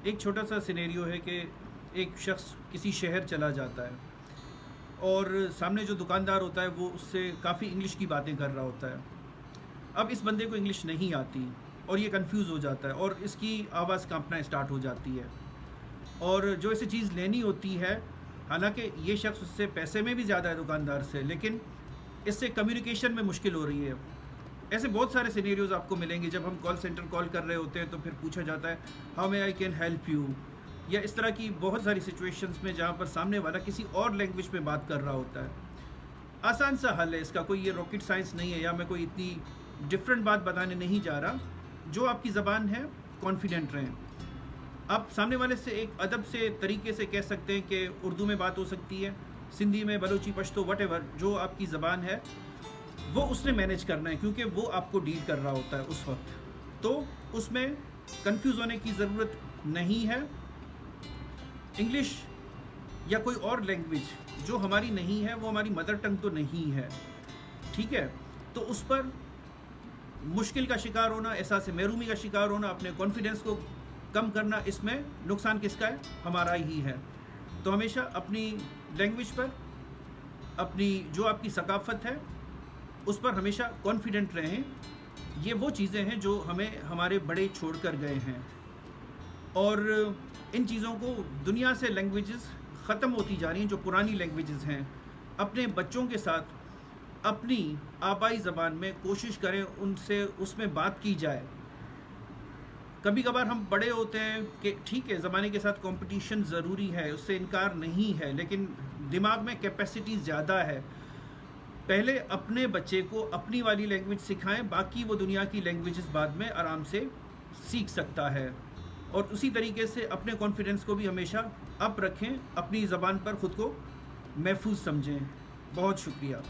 एक छोटा सा सिनेरियो है कि एक शख्स किसी शहर चला जाता है और सामने जो दुकानदार होता है वो उससे काफ़ी इंग्लिश की बातें कर रहा होता है। अब इस बंदे को इंग्लिश नहीं आती और ये कंफ्यूज हो जाता है और इसकी आवाज़ कांपना स्टार्ट हो जाती है और जो इसे चीज़ लेनी होती है, हालांकि ये शख्स उससे पैसे में भी ज़्यादा है दुकानदार से, लेकिन इससे कम्युनिकेशन में मुश्किल हो रही है। ऐसे बहुत सारे सिनेरियोज़ आपको मिलेंगे जब हम कॉल सेंटर कॉल कर रहे होते हैं तो फिर पूछा जाता है how may I can help you, या इस तरह की बहुत सारी सिचुएशंस में जहाँ पर सामने वाला किसी और लैंग्वेज में बात कर रहा होता है। आसान सा हल है इसका, कोई ये रॉकेट साइंस नहीं है या मैं कोई इतनी डिफरेंट बात बताने नहीं जा रहा। जो आपकी ज़बान है कॉन्फिडेंट रहें। आप सामने वाले से एक अदब से तरीके से कह सकते हैं कि उर्दू में बात हो सकती है, सिंधी में, बलोची, पश्तो, वटेवर, जो आपकी ज़बान है वो उसने मैनेज करना है क्योंकि वो आपको डील कर रहा होता है उस वक्त। तो उसमें कंफ्यूज होने की ज़रूरत नहीं है। इंग्लिश या कोई और लैंग्वेज जो हमारी नहीं है, वो हमारी मदर टंग तो नहीं है, ठीक है, तो उस पर मुश्किल का शिकार होना, एहसास महरूमी का शिकार होना, अपने कॉन्फिडेंस को कम करना, इसमें नुकसान किसका है? हमारा ही है। तो हमेशा अपनी लैंग्वेज पर, अपनी जो आपकी सकाफ़त है उस पर हमेशा कॉन्फिडेंट रहें। ये वो चीज़ें हैं जो हमें हमारे बड़े छोड़ कर गए हैं और इन चीज़ों को दुनिया से लैंग्वेजेस ख़त्म होती जा रही हैं। जो पुरानी लैंग्वेजेस हैं, अपने बच्चों के साथ अपनी आबाई ज़बान में कोशिश करें उनसे उसमें बात की जाए। कभी कभार हम बड़े होते हैं कि ठीक है, ज़माने के साथ कंपटीशन ज़रूरी है, उससे इनकार नहीं है, लेकिन दिमाग में कैपेसिटी ज़्यादा है। पहले अपने बच्चे को अपनी वाली लैंग्वेज सिखाएं, बाकी वो दुनिया की लैंग्वेजेस बाद में आराम से सीख सकता है। और उसी तरीके से अपने कॉन्फिडेंस को भी हमेशा अप रखें, अपनी ज़बान पर ख़ुद को महफूज समझें। बहुत शुक्रिया।